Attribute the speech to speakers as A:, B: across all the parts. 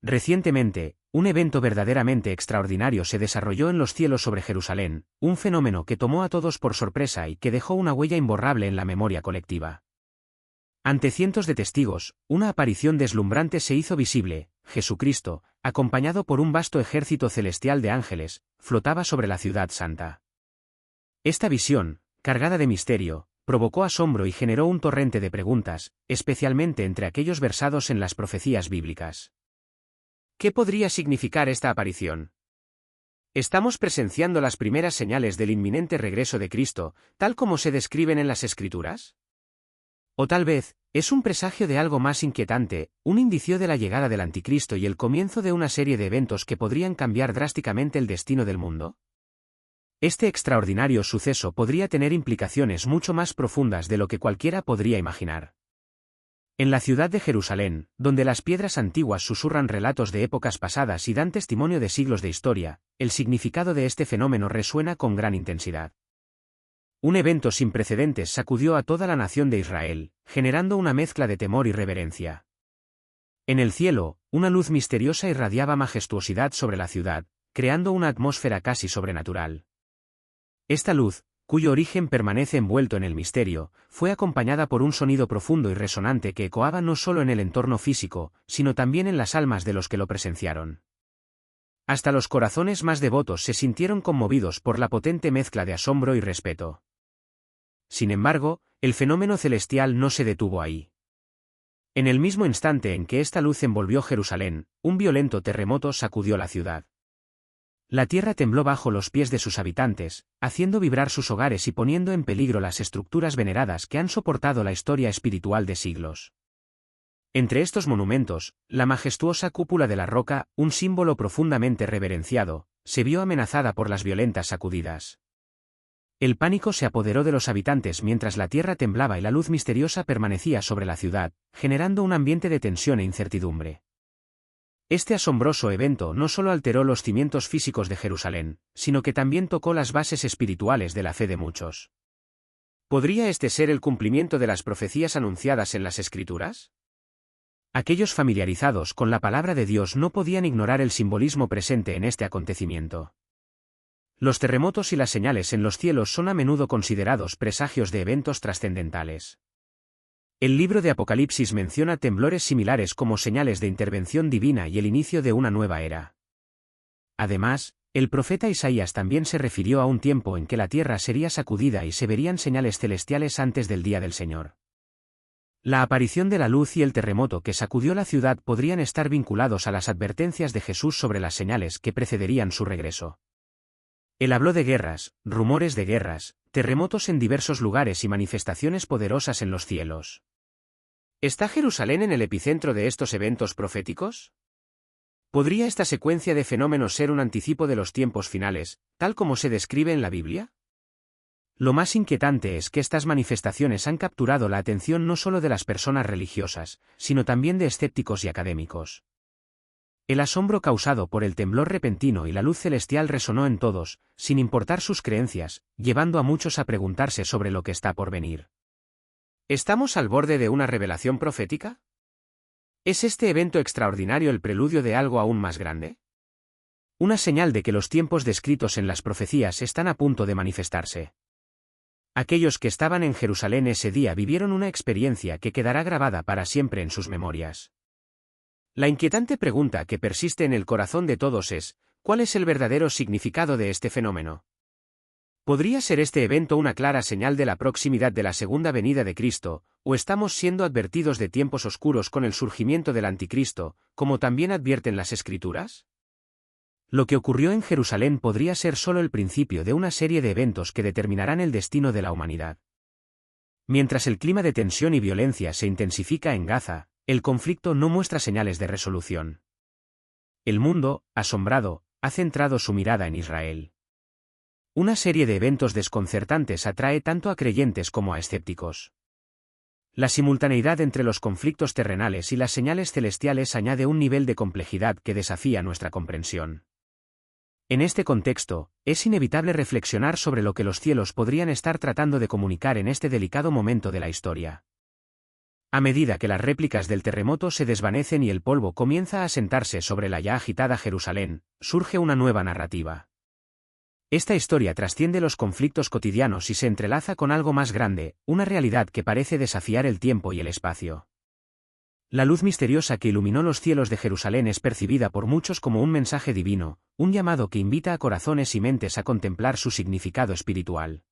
A: Recientemente, un evento verdaderamente extraordinario se desarrolló en los cielos sobre Jerusalén, un fenómeno que tomó a todos por sorpresa y que dejó una huella imborrable en la memoria colectiva. Ante cientos de testigos, una aparición deslumbrante se hizo visible: Jesucristo, acompañado por un vasto ejército celestial de ángeles, flotaba sobre la ciudad santa. Esta visión, cargada de misterio, provocó asombro y generó un torrente de preguntas, especialmente entre aquellos versados en las profecías bíblicas. ¿Qué podría significar esta aparición? ¿Estamos presenciando las primeras señales del inminente regreso de Cristo, tal como se describen en las Escrituras? O tal vez, es un presagio de algo más inquietante, un indicio de la llegada del Anticristo y el comienzo de una serie de eventos que podrían cambiar drásticamente el destino del mundo. Este extraordinario suceso podría tener implicaciones mucho más profundas de lo que cualquiera podría imaginar. En la ciudad de Jerusalén, donde las piedras antiguas susurran relatos de épocas pasadas y dan testimonio de siglos de historia, el significado de este fenómeno resuena con gran intensidad. Un evento sin precedentes sacudió a toda la nación de Israel, generando una mezcla de temor y reverencia. En el cielo, una luz misteriosa irradiaba majestuosidad sobre la ciudad, creando una atmósfera casi sobrenatural. Esta luz, cuyo origen permanece envuelto en el misterio, fue acompañada por un sonido profundo y resonante que ecoaba no solo en el entorno físico, sino también en las almas de los que lo presenciaron. Hasta los corazones más devotos se sintieron conmovidos por la potente mezcla de asombro y respeto. Sin embargo, el fenómeno celestial no se detuvo ahí. En el mismo instante en que esta luz envolvió Jerusalén, un violento terremoto sacudió la ciudad. La tierra tembló bajo los pies de sus habitantes, haciendo vibrar sus hogares y poniendo en peligro las estructuras veneradas que han soportado la historia espiritual de siglos. Entre estos monumentos, la majestuosa cúpula de la roca, un símbolo profundamente reverenciado, se vio amenazada por las violentas sacudidas. El pánico se apoderó de los habitantes mientras la tierra temblaba y la luz misteriosa permanecía sobre la ciudad, generando un ambiente de tensión e incertidumbre. Este asombroso evento no solo alteró los cimientos físicos de Jerusalén, sino que también tocó las bases espirituales de la fe de muchos. ¿Podría este ser el cumplimiento de las profecías anunciadas en las Escrituras? Aquellos familiarizados con la palabra de Dios no podían ignorar el simbolismo presente en este acontecimiento. Los terremotos y las señales en los cielos son a menudo considerados presagios de eventos trascendentales. El libro de Apocalipsis menciona temblores similares como señales de intervención divina y el inicio de una nueva era. Además, el profeta Isaías también se refirió a un tiempo en que la tierra sería sacudida y se verían señales celestiales antes del día del Señor. La aparición de la luz y el terremoto que sacudió la ciudad podrían estar vinculados a las advertencias de Jesús sobre las señales que precederían su regreso. Él habló de guerras, rumores de guerras, terremotos en diversos lugares y manifestaciones poderosas en los cielos. ¿Está Jerusalén en el epicentro de estos eventos proféticos? ¿Podría esta secuencia de fenómenos ser un anticipo de los tiempos finales, tal como se describe en la Biblia? Lo más inquietante es que estas manifestaciones han capturado la atención no solo de las personas religiosas, sino también de escépticos y académicos. El asombro causado por el temblor repentino y la luz celestial resonó en todos, sin importar sus creencias, llevando a muchos a preguntarse sobre lo que está por venir. ¿Estamos al borde de una revelación profética? ¿Es este evento extraordinario el preludio de algo aún más grande? Una señal de que los tiempos descritos en las profecías están a punto de manifestarse. Aquellos que estaban en Jerusalén ese día vivieron una experiencia que quedará grabada para siempre en sus memorias. La inquietante pregunta que persiste en el corazón de todos es: ¿cuál es el verdadero significado de este fenómeno? ¿Podría ser este evento una clara señal de la proximidad de la segunda venida de Cristo, o estamos siendo advertidos de tiempos oscuros con el surgimiento del Anticristo, como también advierten las Escrituras? Lo que ocurrió en Jerusalén podría ser solo el principio de una serie de eventos que determinarán el destino de la humanidad. Mientras el clima de tensión y violencia se intensifica en Gaza, el conflicto no muestra señales de resolución. El mundo, asombrado, ha centrado su mirada en Israel. Una serie de eventos desconcertantes atrae tanto a creyentes como a escépticos. La simultaneidad entre los conflictos terrenales y las señales celestiales añade un nivel de complejidad que desafía nuestra comprensión. En este contexto, es inevitable reflexionar sobre lo que los cielos podrían estar tratando de comunicar en este delicado momento de la historia. A medida que las réplicas del terremoto se desvanecen y el polvo comienza a asentarse sobre la ya agitada Jerusalén, surge una nueva narrativa. Esta historia trasciende los conflictos cotidianos y se entrelaza con algo más grande, una realidad que parece desafiar el tiempo y el espacio. La luz misteriosa que iluminó los cielos de Jerusalén es percibida por muchos como un mensaje divino, un llamado que invita a corazones y mentes a contemplar su significado espiritual.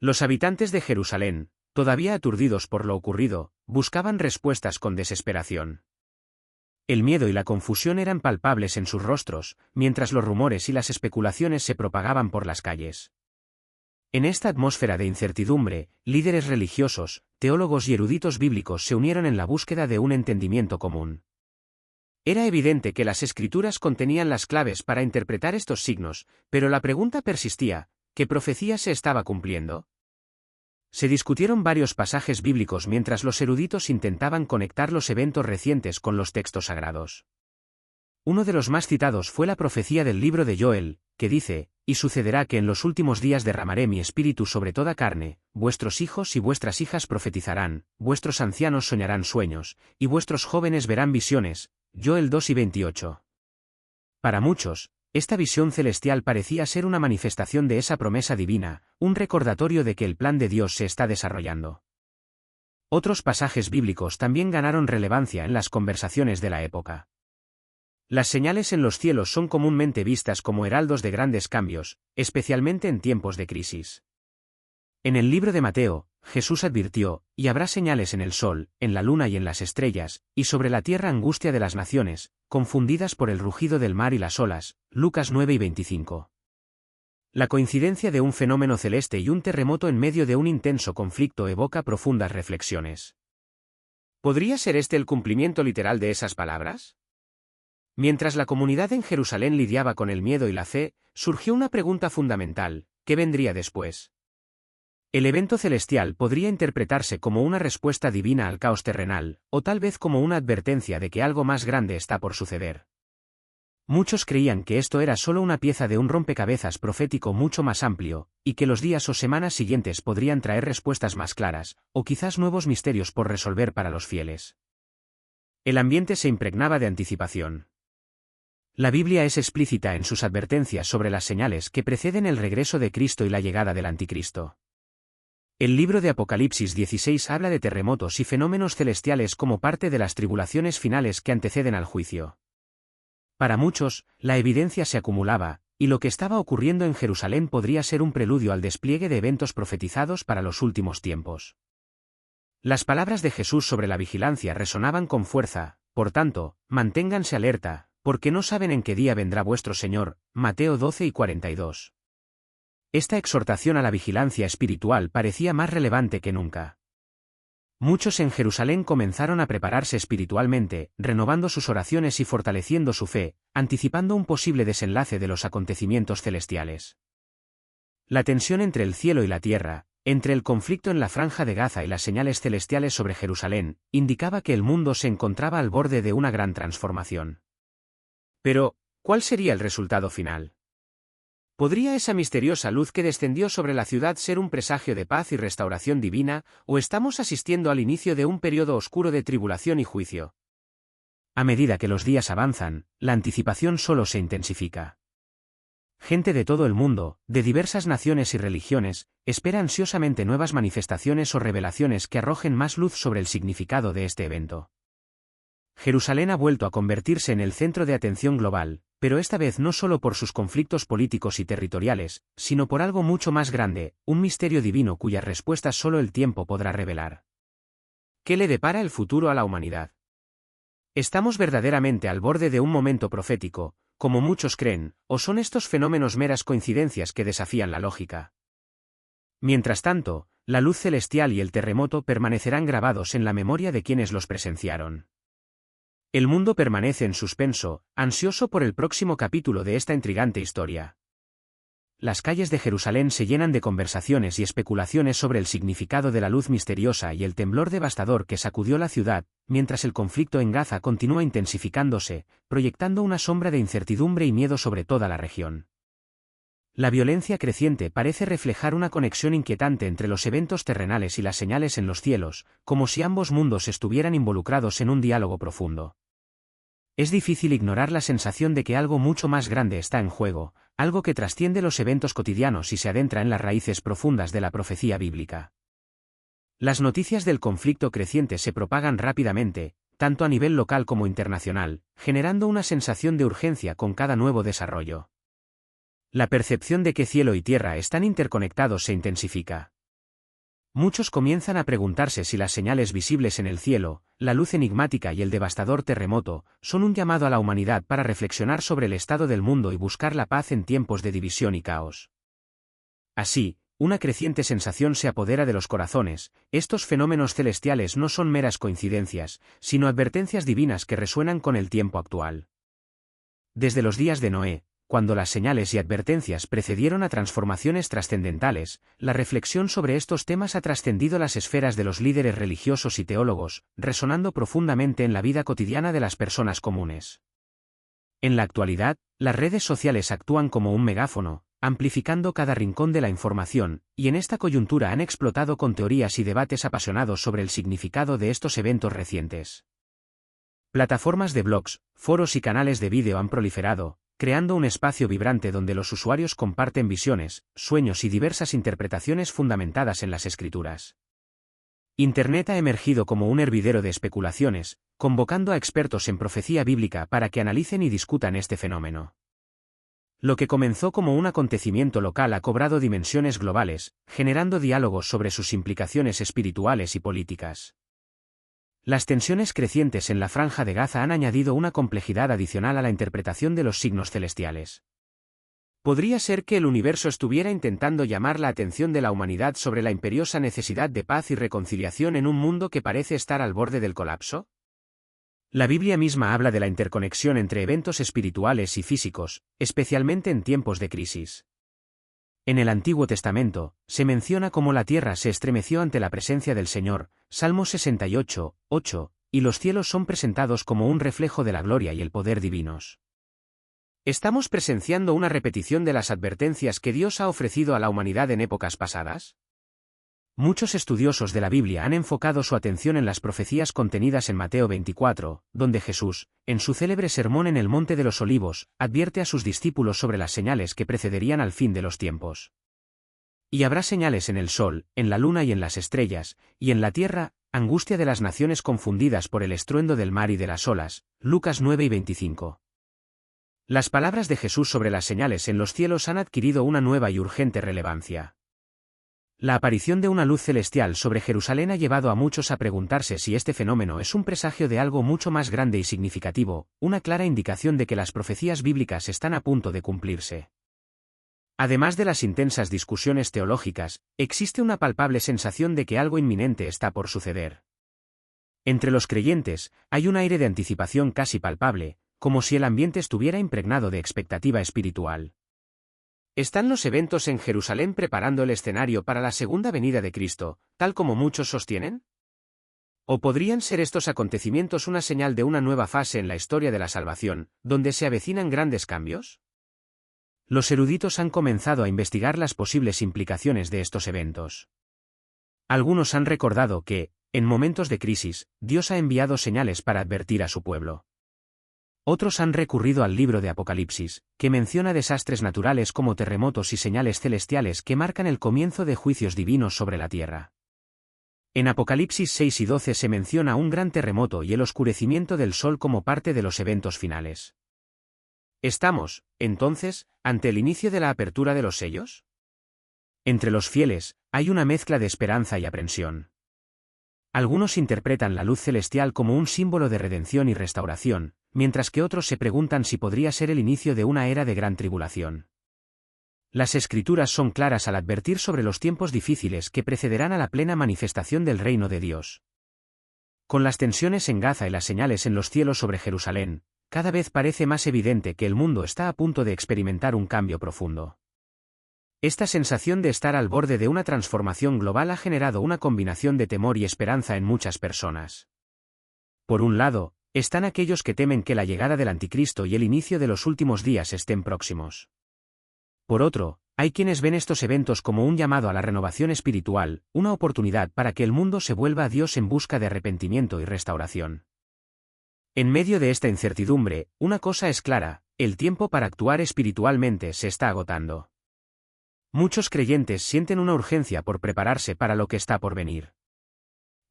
A: Los habitantes de Jerusalén, todavía aturdidos por lo ocurrido, buscaban respuestas con desesperación. El miedo y la confusión eran palpables en sus rostros, mientras los rumores y las especulaciones se propagaban por las calles. En esta atmósfera de incertidumbre, líderes religiosos, teólogos y eruditos bíblicos se unieron en la búsqueda de un entendimiento común. Era evidente que las Escrituras contenían las claves para interpretar estos signos, pero la pregunta persistía: ¿qué profecía se estaba cumpliendo? Se discutieron varios pasajes bíblicos mientras los eruditos intentaban conectar los eventos recientes con los textos sagrados. Uno de los más citados fue la profecía del libro de Joel, que dice: «Y sucederá que en los últimos días derramaré mi espíritu sobre toda carne, vuestros hijos y vuestras hijas profetizarán, vuestros ancianos soñarán sueños, y vuestros jóvenes verán visiones». Joel 2:28. Para muchos, esta visión celestial parecía ser una manifestación de esa promesa divina, un recordatorio de que el plan de Dios se está desarrollando. Otros pasajes bíblicos también ganaron relevancia en las conversaciones de la época. Las señales en los cielos son comúnmente vistas como heraldos de grandes cambios, especialmente en tiempos de crisis. En el libro de Mateo, Jesús advirtió: «Y habrá señales en el sol, en la luna y en las estrellas, y sobre la tierra angustia de las naciones, confundidas por el rugido del mar y las olas». Lucas 9:25. La coincidencia de un fenómeno celeste y un terremoto en medio de un intenso conflicto evoca profundas reflexiones. ¿Podría ser este el cumplimiento literal de esas palabras? Mientras la comunidad en Jerusalén lidiaba con el miedo y la fe, surgió una pregunta fundamental: ¿qué vendría después? El evento celestial podría interpretarse como una respuesta divina al caos terrenal, o tal vez como una advertencia de que algo más grande está por suceder. Muchos creían que esto era solo una pieza de un rompecabezas profético mucho más amplio, y que los días o semanas siguientes podrían traer respuestas más claras, o quizás nuevos misterios por resolver para los fieles. El ambiente se impregnaba de anticipación. La Biblia es explícita en sus advertencias sobre las señales que preceden el regreso de Cristo y la llegada del Anticristo. El libro de Apocalipsis 16 habla de terremotos y fenómenos celestiales como parte de las tribulaciones finales que anteceden al juicio. Para muchos, la evidencia se acumulaba, y lo que estaba ocurriendo en Jerusalén podría ser un preludio al despliegue de eventos profetizados para los últimos tiempos. Las palabras de Jesús sobre la vigilancia resonaban con fuerza: «Por tanto, manténganse alerta, porque no saben en qué día vendrá vuestro Señor». Mateo 12:42. Esta exhortación a la vigilancia espiritual parecía más relevante que nunca. Muchos en Jerusalén comenzaron a prepararse espiritualmente, renovando sus oraciones y fortaleciendo su fe, anticipando un posible desenlace de los acontecimientos celestiales. La tensión entre el cielo y la tierra, entre el conflicto en la Franja de Gaza y las señales celestiales sobre Jerusalén, indicaba que el mundo se encontraba al borde de una gran transformación. Pero, ¿cuál sería el resultado final? ¿Podría esa misteriosa luz que descendió sobre la ciudad ser un presagio de paz y restauración divina, o estamos asistiendo al inicio de un periodo oscuro de tribulación y juicio? A medida que los días avanzan, la anticipación solo se intensifica. Gente de todo el mundo, de diversas naciones y religiones, espera ansiosamente nuevas manifestaciones o revelaciones que arrojen más luz sobre el significado de este evento. Jerusalén ha vuelto a convertirse en el centro de atención global, pero esta vez no solo por sus conflictos políticos y territoriales, sino por algo mucho más grande, un misterio divino cuyas respuestas solo el tiempo podrá revelar. ¿Qué le depara el futuro a la humanidad? ¿Estamos verdaderamente al borde de un momento profético, como muchos creen, o son estos fenómenos meras coincidencias que desafían la lógica? Mientras tanto, la luz celestial y el terremoto permanecerán grabados en la memoria de quienes los presenciaron. El mundo permanece en suspenso, ansioso por el próximo capítulo de esta intrigante historia. Las calles de Jerusalén se llenan de conversaciones y especulaciones sobre el significado de la luz misteriosa y el temblor devastador que sacudió la ciudad, mientras el conflicto en Gaza continúa intensificándose, proyectando una sombra de incertidumbre y miedo sobre toda la región. La violencia creciente parece reflejar una conexión inquietante entre los eventos terrenales y las señales en los cielos, como si ambos mundos estuvieran involucrados en un diálogo profundo. Es difícil ignorar la sensación de que algo mucho más grande está en juego, algo que trasciende los eventos cotidianos y se adentra en las raíces profundas de la profecía bíblica. Las noticias del conflicto creciente se propagan rápidamente, tanto a nivel local como internacional, generando una sensación de urgencia con cada nuevo desarrollo. La percepción de que cielo y tierra están interconectados se intensifica. Muchos comienzan a preguntarse si las señales visibles en el cielo, la luz enigmática y el devastador terremoto, son un llamado a la humanidad para reflexionar sobre el estado del mundo y buscar la paz en tiempos de división y caos. Así, una creciente sensación se apodera de los corazones: estos fenómenos celestiales no son meras coincidencias, sino advertencias divinas que resuenan con el tiempo actual. Desde los días de Noé, cuando las señales y advertencias precedieron a transformaciones trascendentales, la reflexión sobre estos temas ha trascendido las esferas de los líderes religiosos y teólogos, resonando profundamente en la vida cotidiana de las personas comunes. En la actualidad, las redes sociales actúan como un megáfono, amplificando cada rincón de la información, y en esta coyuntura han explotado con teorías y debates apasionados sobre el significado de estos eventos recientes. Plataformas de blogs, foros y canales de vídeo han proliferado, creando un espacio vibrante donde los usuarios comparten visiones, sueños y diversas interpretaciones fundamentadas en las escrituras. Internet ha emergido como un hervidero de especulaciones, convocando a expertos en profecía bíblica para que analicen y discutan este fenómeno. Lo que comenzó como un acontecimiento local ha cobrado dimensiones globales, generando diálogos sobre sus implicaciones espirituales y políticas. Las tensiones crecientes en la Franja de Gaza han añadido una complejidad adicional a la interpretación de los signos celestiales. ¿Podría ser que el universo estuviera intentando llamar la atención de la humanidad sobre la imperiosa necesidad de paz y reconciliación en un mundo que parece estar al borde del colapso? La Biblia misma habla de la interconexión entre eventos espirituales y físicos, especialmente en tiempos de crisis. En el Antiguo Testamento, se menciona cómo la tierra se estremeció ante la presencia del Señor, Salmo 68, 8, y los cielos son presentados como un reflejo de la gloria y el poder divinos. ¿Estamos presenciando una repetición de las advertencias que Dios ha ofrecido a la humanidad en épocas pasadas? Muchos estudiosos de la Biblia han enfocado su atención en las profecías contenidas en Mateo 24, donde Jesús, en su célebre sermón en el Monte de los Olivos, advierte a sus discípulos sobre las señales que precederían al fin de los tiempos. Y habrá señales en el sol, en la luna y en las estrellas, y en la tierra, angustia de las naciones confundidas por el estruendo del mar y de las olas. Lucas 9 y 25. Las palabras de Jesús sobre las señales en los cielos han adquirido una nueva y urgente relevancia. La aparición de una luz celestial sobre Jerusalén ha llevado a muchos a preguntarse si este fenómeno es un presagio de algo mucho más grande y significativo, una clara indicación de que las profecías bíblicas están a punto de cumplirse. Además de las intensas discusiones teológicas, existe una palpable sensación de que algo inminente está por suceder. Entre los creyentes, hay un aire de anticipación casi palpable, como si el ambiente estuviera impregnado de expectativa espiritual. ¿Están los eventos en Jerusalén preparando el escenario para la segunda venida de Cristo, tal como muchos sostienen? ¿O podrían ser estos acontecimientos una señal de una nueva fase en la historia de la salvación, donde se avecinan grandes cambios? Los eruditos han comenzado a investigar las posibles implicaciones de estos eventos. Algunos han recordado que, en momentos de crisis, Dios ha enviado señales para advertir a su pueblo. Otros han recurrido al libro de Apocalipsis, que menciona desastres naturales como terremotos y señales celestiales que marcan el comienzo de juicios divinos sobre la tierra. En Apocalipsis 6 y 12 se menciona un gran terremoto y el oscurecimiento del sol como parte de los eventos finales. ¿Estamos, entonces, ante el inicio de la apertura de los sellos? Entre los fieles, hay una mezcla de esperanza y aprensión. Algunos interpretan la luz celestial como un símbolo de redención y restauración, mientras que otros se preguntan si podría ser el inicio de una era de gran tribulación. Las Escrituras son claras al advertir sobre los tiempos difíciles que precederán a la plena manifestación del reino de Dios. Con las tensiones en Gaza y las señales en los cielos sobre Jerusalén, cada vez parece más evidente que el mundo está a punto de experimentar un cambio profundo. Esta sensación de estar al borde de una transformación global ha generado una combinación de temor y esperanza en muchas personas. Por un lado, están aquellos que temen que la llegada del Anticristo y el inicio de los últimos días estén próximos. Por otro, Hay quienes ven estos eventos como un llamado a la renovación espiritual, una oportunidad para que el mundo se vuelva a Dios en busca de arrepentimiento y restauración. En medio de esta incertidumbre, una cosa es clara: el tiempo para actuar espiritualmente se está agotando. Muchos creyentes sienten una urgencia por prepararse para lo que está por venir.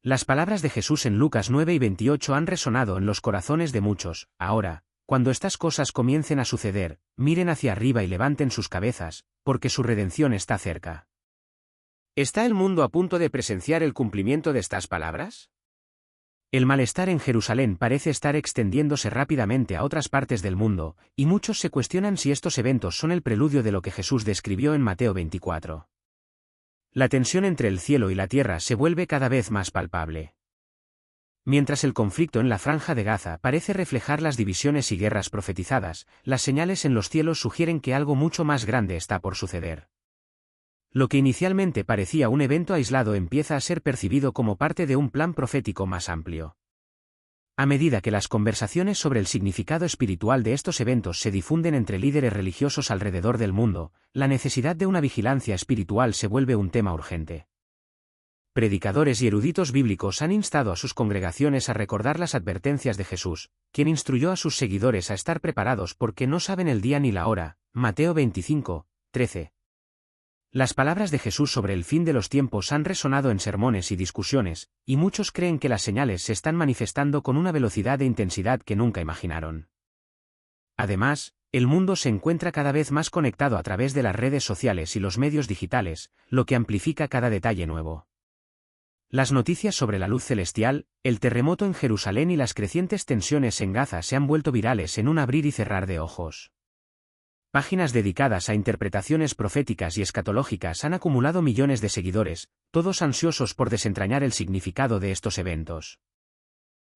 A: Las palabras de Jesús en Lucas 9 y 28 han resonado en los corazones de muchos. Ahora, cuando estas cosas comiencen a suceder, miren hacia arriba y levanten sus cabezas, porque su redención está cerca. ¿Está el mundo a punto de presenciar el cumplimiento de estas palabras? El malestar en Jerusalén parece estar extendiéndose rápidamente a otras partes del mundo, y muchos se cuestionan si estos eventos son el preludio de lo que Jesús describió en Mateo 24. La tensión entre el cielo y la tierra se vuelve cada vez más palpable. Mientras el conflicto en la Franja de Gaza parece reflejar las divisiones y guerras profetizadas, las señales en los cielos sugieren que algo mucho más grande está por suceder. Lo que inicialmente parecía un evento aislado empieza a ser percibido como parte de un plan profético más amplio. A medida que las conversaciones sobre el significado espiritual de estos eventos se difunden entre líderes religiosos alrededor del mundo, la necesidad de una vigilancia espiritual se vuelve un tema urgente. Predicadores y eruditos bíblicos han instado a sus congregaciones a recordar las advertencias de Jesús, quien instruyó a sus seguidores a estar preparados porque no saben el día ni la hora. Mateo 25, 13. Las palabras de Jesús sobre el fin de los tiempos han resonado en sermones y discusiones, y muchos creen que las señales se están manifestando con una velocidad e intensidad que nunca imaginaron. Además, el mundo se encuentra cada vez más conectado a través de las redes sociales y los medios digitales, lo que amplifica cada detalle nuevo. Las noticias sobre la luz celestial, el terremoto en Jerusalén y las crecientes tensiones en Gaza se han vuelto virales en un abrir y cerrar de ojos. Páginas dedicadas a interpretaciones proféticas y escatológicas han acumulado millones de seguidores, todos ansiosos por desentrañar el significado de estos eventos.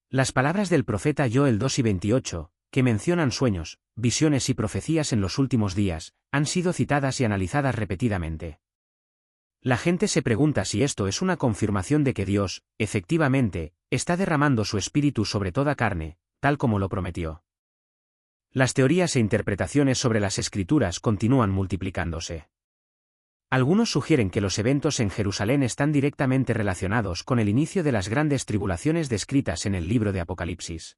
A: Las palabras del profeta Joel 2 y 28, que mencionan sueños, visiones y profecías en los últimos días, han sido citadas y analizadas repetidamente. La gente se pregunta si esto es una confirmación de que Dios, efectivamente, está derramando su espíritu sobre toda carne, tal como lo prometió. Las teorías e interpretaciones sobre las Escrituras continúan multiplicándose. Algunos sugieren que los eventos en Jerusalén están directamente relacionados con el inicio de las grandes tribulaciones descritas en el libro de Apocalipsis.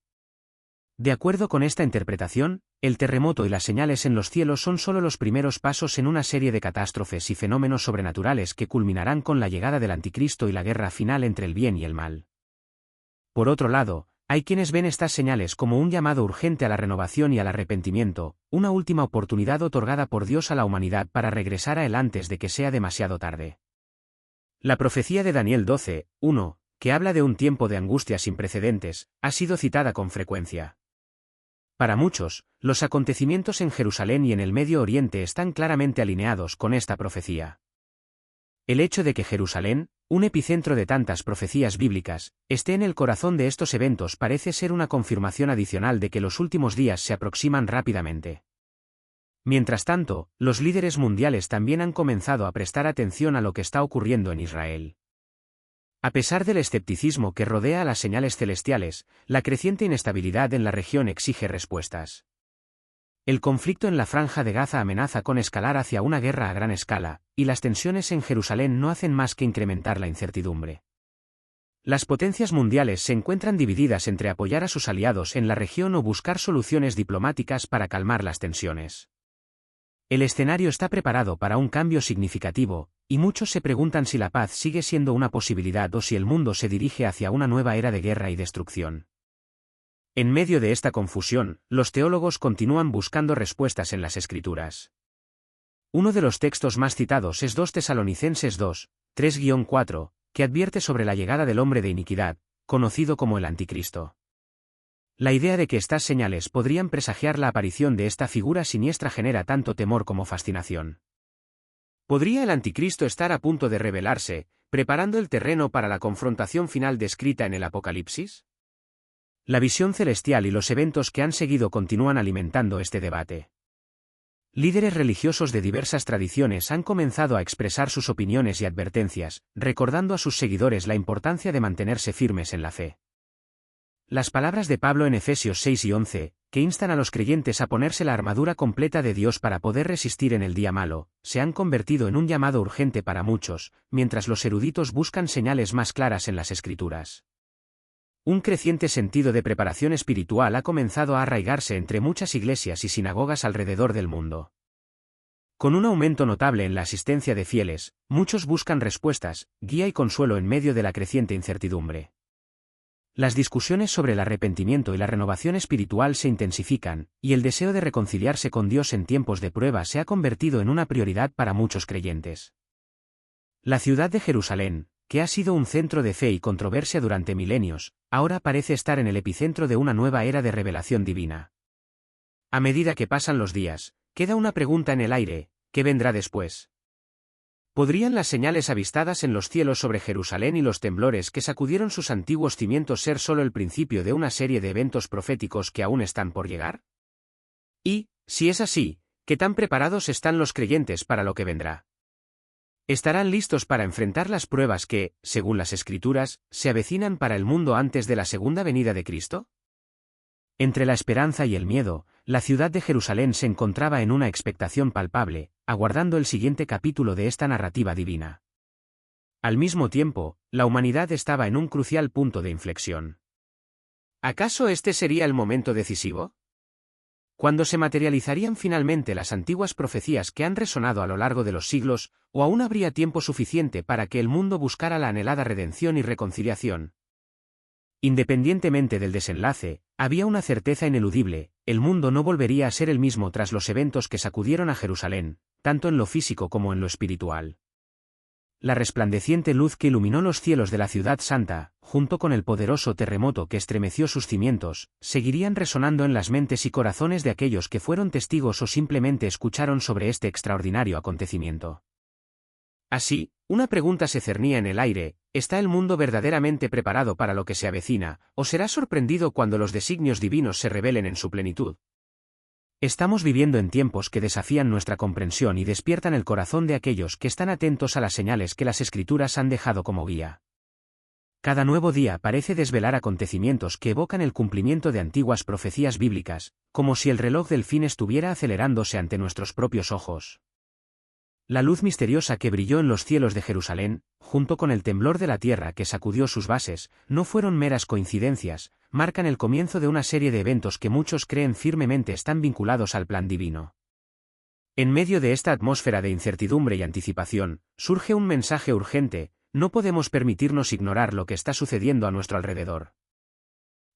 A: De acuerdo con esta interpretación, el terremoto y las señales en los cielos son solo los primeros pasos en una serie de catástrofes y fenómenos sobrenaturales que culminarán con la llegada del Anticristo y la guerra final entre el bien y el mal. Por otro lado, hay quienes ven estas señales como un llamado urgente a la renovación y al arrepentimiento, una última oportunidad otorgada por Dios a la humanidad para regresar a Él antes de que sea demasiado tarde. La profecía de Daniel 12, 1, que habla de un tiempo de angustia sin precedentes, ha sido citada con frecuencia. Para muchos, los acontecimientos en Jerusalén y en el Medio Oriente están claramente alineados con esta profecía. El hecho de que Jerusalén, un epicentro de tantas profecías bíblicas, esté en el corazón de estos eventos parece ser una confirmación adicional de que los últimos días se aproximan rápidamente. Mientras tanto, los líderes mundiales también han comenzado a prestar atención a lo que está ocurriendo en Israel. A pesar del escepticismo que rodea a las señales celestiales, la creciente inestabilidad en la región exige respuestas. El conflicto en la Franja de Gaza amenaza con escalar hacia una guerra a gran escala, y las tensiones en Jerusalén no hacen más que incrementar la incertidumbre. Las potencias mundiales se encuentran divididas entre apoyar a sus aliados en la región o buscar soluciones diplomáticas para calmar las tensiones. El escenario está preparado para un cambio significativo, y muchos se preguntan si la paz sigue siendo una posibilidad o si el mundo se dirige hacia una nueva era de guerra y destrucción. En medio de esta confusión, los teólogos continúan buscando respuestas en las Escrituras. Uno de los textos más citados es 2 Tesalonicenses 2, 3-4, que advierte sobre la llegada del hombre de iniquidad, conocido como el Anticristo. La idea de que estas señales podrían presagiar la aparición de esta figura siniestra genera tanto temor como fascinación. ¿Podría el Anticristo estar a punto de revelarse, preparando el terreno para la confrontación final descrita en el Apocalipsis? La visión celestial y los eventos que han seguido continúan alimentando este debate. Líderes religiosos de diversas tradiciones han comenzado a expresar sus opiniones y advertencias, recordando a sus seguidores la importancia de mantenerse firmes en la fe. Las palabras de Pablo en Efesios 6 y 11, que instan a los creyentes a ponerse la armadura completa de Dios para poder resistir en el día malo, se han convertido en un llamado urgente para muchos, mientras los eruditos buscan señales más claras en las Escrituras. Un creciente sentido de preparación espiritual ha comenzado a arraigarse entre muchas iglesias y sinagogas alrededor del mundo. Con un aumento notable en la asistencia de fieles, muchos buscan respuestas, guía y consuelo en medio de la creciente incertidumbre. Las discusiones sobre el arrepentimiento y la renovación espiritual se intensifican, y el deseo de reconciliarse con Dios en tiempos de prueba se ha convertido en una prioridad para muchos creyentes. La ciudad de Jerusalén, que ha sido un centro de fe y controversia durante milenios, ahora parece estar en el epicentro de una nueva era de revelación divina. A medida que pasan los días, queda una pregunta en el aire: ¿qué vendrá después? ¿Podrían las señales avistadas en los cielos sobre Jerusalén y los temblores que sacudieron sus antiguos cimientos ser solo el principio de una serie de eventos proféticos que aún están por llegar? Y, si es así, ¿qué tan preparados están los creyentes para lo que vendrá? ¿Estarán listos para enfrentar las pruebas que, según las Escrituras, se avecinan para el mundo antes de la segunda venida de Cristo? Entre la esperanza y el miedo, la ciudad de Jerusalén se encontraba en una expectación palpable, aguardando el siguiente capítulo de esta narrativa divina. Al mismo tiempo, la humanidad estaba en un crucial punto de inflexión. ¿Acaso este sería el momento decisivo? ¿Cuándo se materializarían finalmente las antiguas profecías que han resonado a lo largo de los siglos, o aún habría tiempo suficiente para que el mundo buscara la anhelada redención y reconciliación? Independientemente del desenlace, había una certeza ineludible: el mundo no volvería a ser el mismo tras los eventos que sacudieron a Jerusalén, tanto en lo físico como en lo espiritual. La resplandeciente luz que iluminó los cielos de la ciudad santa, junto con el poderoso terremoto que estremeció sus cimientos, seguirían resonando en las mentes y corazones de aquellos que fueron testigos o simplemente escucharon sobre este extraordinario acontecimiento. Así, una pregunta se cernía en el aire: ¿está el mundo verdaderamente preparado para lo que se avecina, o será sorprendido cuando los designios divinos se revelen en su plenitud? Estamos viviendo en tiempos que desafían nuestra comprensión y despiertan el corazón de aquellos que están atentos a las señales que las Escrituras han dejado como guía. Cada nuevo día parece desvelar acontecimientos que evocan el cumplimiento de antiguas profecías bíblicas, como si el reloj del fin estuviera acelerándose ante nuestros propios ojos. La luz misteriosa que brilló en los cielos de Jerusalén, junto con el temblor de la tierra que sacudió sus bases, no fueron meras coincidencias, marcan el comienzo de una serie de eventos que muchos creen firmemente están vinculados al plan divino. En medio de esta atmósfera de incertidumbre y anticipación, surge un mensaje urgente: no podemos permitirnos ignorar lo que está sucediendo a nuestro alrededor.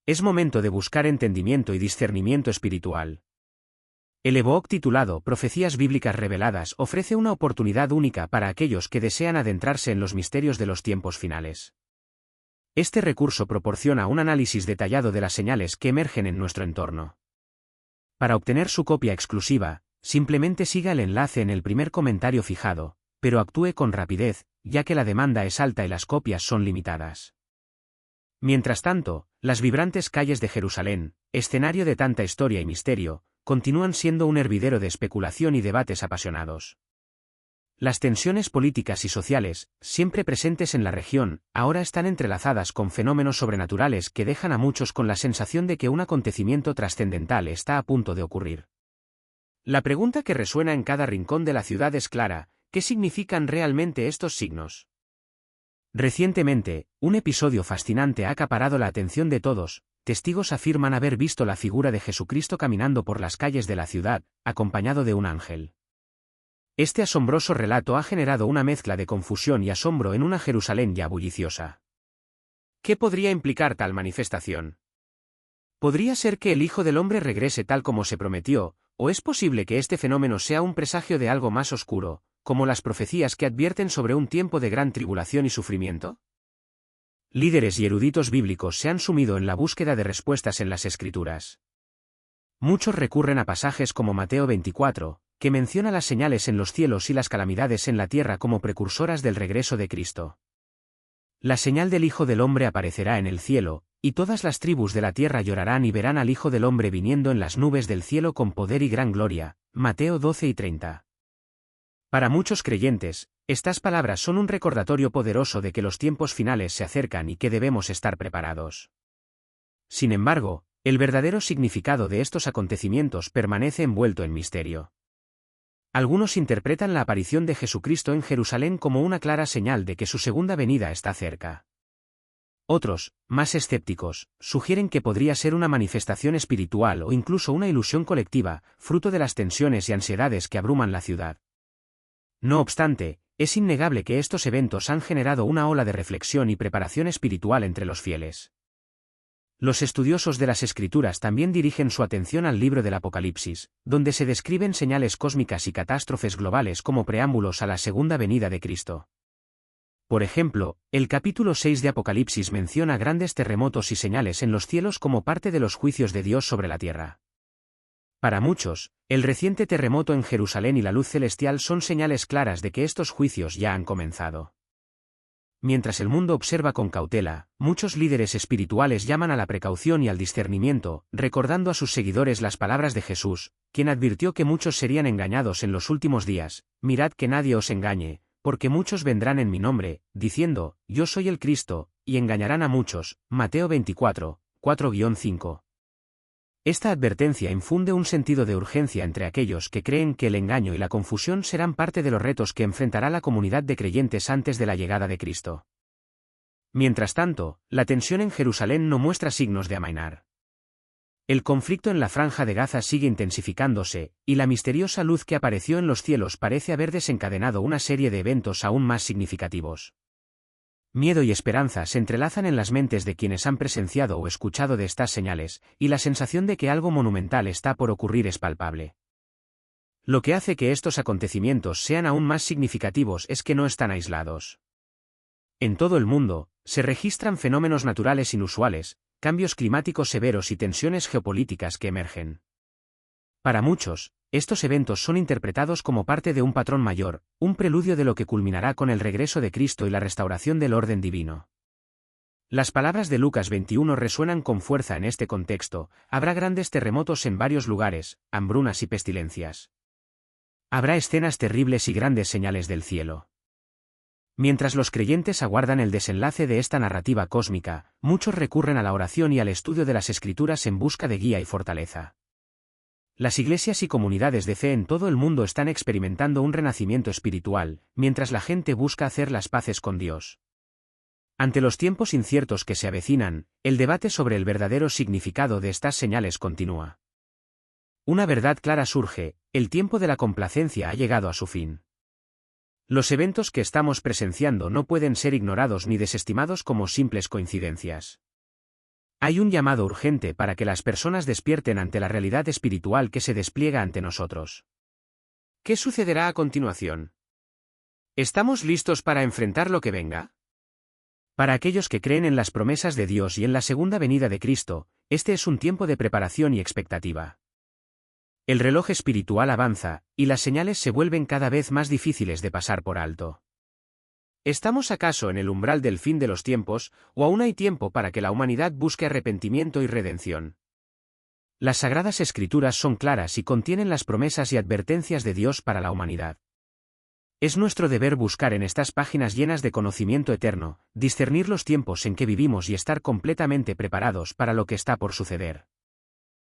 A: Es momento de buscar entendimiento y discernimiento espiritual. El ebook titulado Profecías Bíblicas Reveladas ofrece una oportunidad única para aquellos que desean adentrarse en los misterios de los tiempos finales. Este recurso proporciona un análisis detallado de las señales que emergen en nuestro entorno. Para obtener su copia exclusiva, simplemente siga el enlace en el primer comentario fijado, pero actúe con rapidez, ya que la demanda es alta y las copias son limitadas. Mientras tanto, las vibrantes calles de Jerusalén, escenario de tanta historia y misterio, continúan siendo un hervidero de especulación y debates apasionados. Las tensiones políticas y sociales, siempre presentes en la región, ahora están entrelazadas con fenómenos sobrenaturales que dejan a muchos con la sensación de que un acontecimiento trascendental está a punto de ocurrir. La pregunta que resuena en cada rincón de la ciudad es clara: ¿qué significan realmente estos signos? Recientemente, un episodio fascinante ha acaparado la atención de todos. Testigos afirman haber visto la figura de Jesucristo caminando por las calles de la ciudad, acompañado de un ángel. Este asombroso relato ha generado una mezcla de confusión y asombro en una Jerusalén ya bulliciosa. ¿Qué podría implicar tal manifestación? ¿Podría ser que el Hijo del Hombre regrese tal como se prometió, o es posible que este fenómeno sea un presagio de algo más oscuro, como las profecías que advierten sobre un tiempo de gran tribulación y sufrimiento? Líderes y eruditos bíblicos se han sumido en la búsqueda de respuestas en las Escrituras. Muchos recurren a pasajes como Mateo 24, que menciona las señales en los cielos y las calamidades en la tierra como precursoras del regreso de Cristo. La señal del Hijo del Hombre aparecerá en el cielo, y todas las tribus de la tierra llorarán y verán al Hijo del Hombre viniendo en las nubes del cielo con poder y gran gloria. Mateo 12 y 30. Para muchos creyentes, estas palabras son un recordatorio poderoso de que los tiempos finales se acercan y que debemos estar preparados. Sin embargo, El verdadero significado de estos acontecimientos permanece envuelto en misterio. Algunos interpretan la aparición de Jesucristo en Jerusalén como una clara señal de que su segunda venida está cerca. Otros, más escépticos, sugieren que podría ser una manifestación espiritual o incluso una ilusión colectiva, fruto de las tensiones y ansiedades que abruman la ciudad. No obstante, es innegable que estos eventos han generado una ola de reflexión y preparación espiritual entre los fieles. Los estudiosos de las Escrituras también dirigen su atención al libro del Apocalipsis, donde se describen señales cósmicas y catástrofes globales como preámbulos a la segunda venida de Cristo. Por ejemplo, el capítulo 6 de Apocalipsis menciona grandes terremotos y señales en los cielos como parte de los juicios de Dios sobre la tierra. Para muchos, el reciente terremoto en Jerusalén y la luz celestial son señales claras de que estos juicios ya han comenzado. Mientras el mundo observa con cautela, muchos líderes espirituales llaman a la precaución y al discernimiento, recordando a sus seguidores las palabras de Jesús, quien advirtió que muchos serían engañados en los últimos días. Mirad que nadie os engañe, porque muchos vendrán en mi nombre, diciendo, yo soy el Cristo, y engañarán a muchos. Mateo 24, 4-5. Esta advertencia infunde un sentido de urgencia entre aquellos que creen que el engaño y la confusión serán parte de los retos que enfrentará la comunidad de creyentes antes de la llegada de Cristo. Mientras tanto, la tensión en Jerusalén no muestra signos de amainar. El conflicto en la Franja de Gaza sigue intensificándose, y la misteriosa luz que apareció en los cielos parece haber desencadenado una serie de eventos aún más significativos. Miedo y esperanza se entrelazan en las mentes de quienes han presenciado o escuchado de estas señales, y la sensación de que algo monumental está por ocurrir es palpable. Lo que hace que estos acontecimientos sean aún más significativos es que no están aislados. En todo el mundo, se registran fenómenos naturales inusuales, cambios climáticos severos y tensiones geopolíticas que emergen. Para muchos, estos eventos son interpretados como parte de un patrón mayor, un preludio de lo que culminará con el regreso de Cristo y la restauración del orden divino. Las palabras de Lucas 21 resuenan con fuerza en este contexto: habrá grandes terremotos en varios lugares, hambrunas y pestilencias. Habrá escenas terribles y grandes señales del cielo. Mientras los creyentes aguardan el desenlace de esta narrativa cósmica, muchos recurren a la oración y al estudio de las Escrituras en busca de guía y fortaleza. Las iglesias y comunidades de fe en todo el mundo están experimentando un renacimiento espiritual, mientras la gente busca hacer las paces con Dios. Ante los tiempos inciertos que se avecinan, el debate sobre el verdadero significado de estas señales continúa. Una verdad clara surge: el tiempo de la complacencia ha llegado a su fin. Los eventos que estamos presenciando no pueden ser ignorados ni desestimados como simples coincidencias. Hay un llamado urgente para que las personas despierten ante la realidad espiritual que se despliega ante nosotros. ¿Qué sucederá a continuación? ¿Estamos listos para enfrentar lo que venga? Para aquellos que creen en las promesas de Dios y en la segunda venida de Cristo, este es un tiempo de preparación y expectativa. El reloj espiritual avanza, y las señales se vuelven cada vez más difíciles de pasar por alto. ¿Estamos acaso en el umbral del fin de los tiempos, o aún hay tiempo para que la humanidad busque arrepentimiento y redención? Las Sagradas Escrituras son claras y contienen las promesas y advertencias de Dios para la humanidad. Es nuestro deber buscar en estas páginas llenas de conocimiento eterno, discernir los tiempos en que vivimos y estar completamente preparados para lo que está por suceder.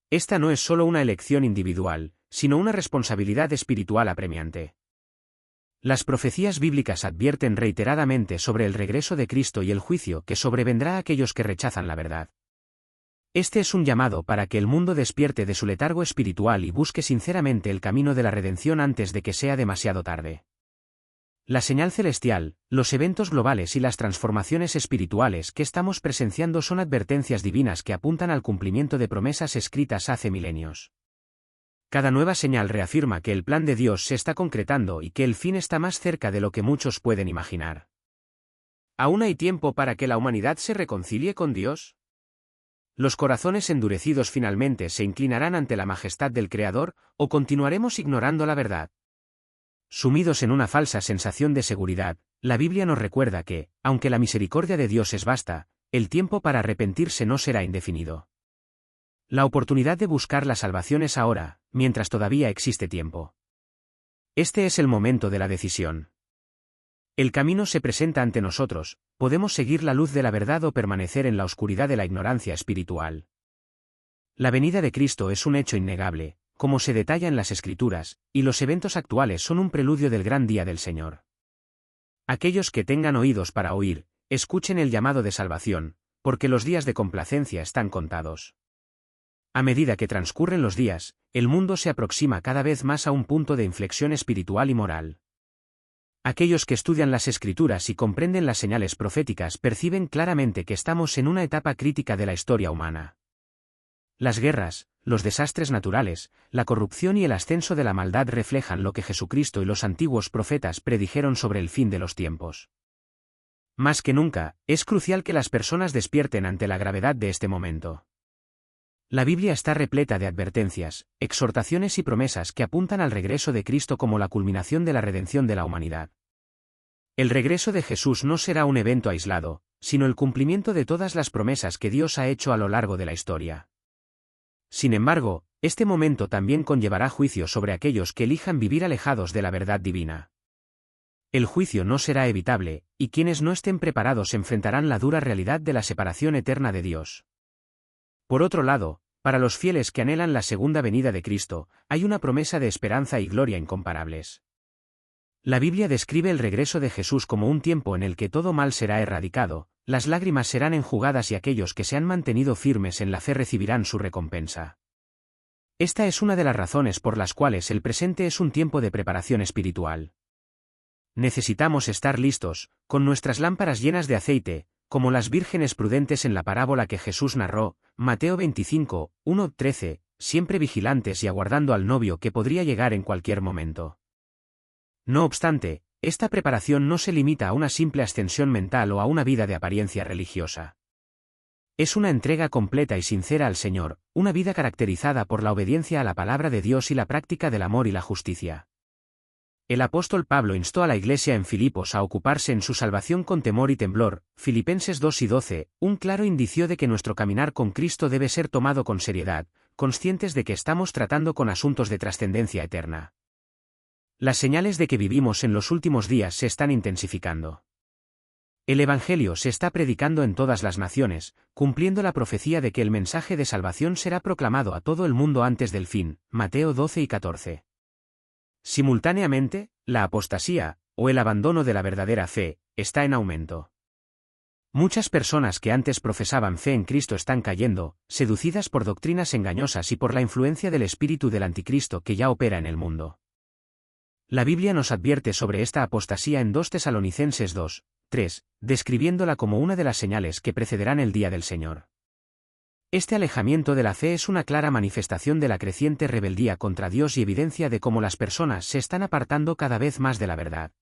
A: Esta no es solo una elección individual, sino una responsabilidad espiritual apremiante. Las profecías bíblicas advierten reiteradamente sobre el regreso de Cristo y el juicio que sobrevendrá a aquellos que rechazan la verdad. Este es un llamado para que el mundo despierte de su letargo espiritual y busque sinceramente el camino de la redención antes de que sea demasiado tarde. La señal celestial, los eventos globales y las transformaciones espirituales que estamos presenciando son advertencias divinas que apuntan al cumplimiento de promesas escritas hace milenios. Cada nueva señal reafirma que el plan de Dios se está concretando y que el fin está más cerca de lo que muchos pueden imaginar. ¿Aún hay tiempo para que la humanidad se reconcilie con Dios? ¿Los corazones endurecidos finalmente se inclinarán ante la majestad del Creador, o continuaremos ignorando la verdad? Sumidos en una falsa sensación de seguridad, la Biblia nos recuerda que, aunque la misericordia de Dios es vasta, el tiempo para arrepentirse no será indefinido. La oportunidad de buscar la salvación es ahora, mientras todavía existe tiempo. Este es el momento de la decisión. El camino se presenta ante nosotros: podemos seguir la luz de la verdad o permanecer en la oscuridad de la ignorancia espiritual. La venida de Cristo es un hecho innegable, como se detalla en las Escrituras, y los eventos actuales son un preludio del gran día del Señor. Aquellos que tengan oídos para oír, escuchen el llamado de salvación, porque los días de complacencia están contados. A medida que transcurren los días, el mundo se aproxima cada vez más a un punto de inflexión espiritual y moral. Aquellos que estudian las Escrituras y comprenden las señales proféticas perciben claramente que estamos en una etapa crítica de la historia humana. Las guerras, los desastres naturales, la corrupción y el ascenso de la maldad reflejan lo que Jesucristo y los antiguos profetas predijeron sobre el fin de los tiempos. Más que nunca, es crucial que las personas despierten ante la gravedad de este momento. La Biblia está repleta de advertencias, exhortaciones y promesas que apuntan al regreso de Cristo como la culminación de la redención de la humanidad. El regreso de Jesús no será un evento aislado, sino el cumplimiento de todas las promesas que Dios ha hecho a lo largo de la historia. Sin embargo, este momento también conllevará juicio sobre aquellos que elijan vivir alejados de la verdad divina. El juicio no será evitable, y quienes no estén preparados enfrentarán la dura realidad de la separación eterna de Dios. Por otro lado, para los fieles que anhelan la segunda venida de Cristo, hay una promesa de esperanza y gloria incomparables. La Biblia describe el regreso de Jesús como un tiempo en el que todo mal será erradicado, las lágrimas serán enjugadas y aquellos que se han mantenido firmes en la fe recibirán su recompensa. Esta es una de las razones por las cuales el presente es un tiempo de preparación espiritual. Necesitamos estar listos, con nuestras lámparas llenas de aceite, como las vírgenes prudentes en la parábola que Jesús narró, Mateo 25, 1-13, siempre vigilantes y aguardando al novio que podría llegar en cualquier momento. No obstante, esta preparación no se limita a una simple ascensión mental o a una vida de apariencia religiosa. Es una entrega completa y sincera al Señor, una vida caracterizada por la obediencia a la palabra de Dios y la práctica del amor y la justicia. El apóstol Pablo instó a la iglesia en Filipos a ocuparse en su salvación con temor y temblor, Filipenses 2:12, un claro indicio de que nuestro caminar con Cristo debe ser tomado con seriedad, conscientes de que estamos tratando con asuntos de trascendencia eterna. Las señales de que vivimos en los últimos días se están intensificando. El Evangelio se está predicando en todas las naciones, cumpliendo la profecía de que el mensaje de salvación será proclamado a todo el mundo antes del fin, Mateo 12 y 14. Simultáneamente, la apostasía, o el abandono de la verdadera fe, está en aumento. Muchas personas que antes profesaban fe en Cristo están cayendo, seducidas por doctrinas engañosas y por la influencia del espíritu del anticristo que ya opera en el mundo. La Biblia nos advierte sobre esta apostasía en 2 Tesalonicenses 2:3, describiéndola como una de las señales que precederán el día del Señor. Este alejamiento de la fe es una clara manifestación de la creciente rebeldía contra Dios y evidencia de cómo las personas se están apartando cada vez más de la verdad.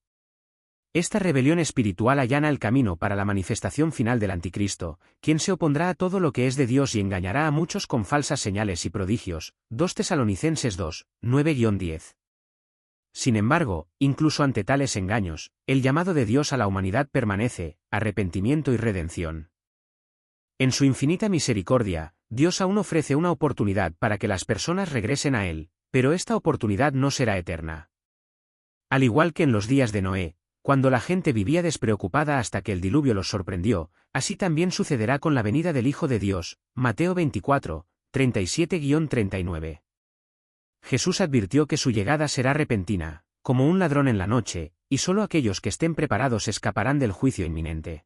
A: Esta rebelión espiritual allana el camino para la manifestación final del anticristo, quien se opondrá a todo lo que es de Dios y engañará a muchos con falsas señales y prodigios. 2 Tesalonicenses 2:9-10. Sin embargo, incluso ante tales engaños, el llamado de Dios a la humanidad permanece, arrepentimiento y redención. En su infinita misericordia, Dios aún ofrece una oportunidad para que las personas regresen a Él, pero esta oportunidad no será eterna. Al igual que en los días de Noé, cuando la gente vivía despreocupada hasta que el diluvio los sorprendió, así también sucederá con la venida del Hijo de Dios, Mateo 24, 37-39. Jesús advirtió que su llegada será repentina, como un ladrón en la noche, y solo aquellos que estén preparados escaparán del juicio inminente.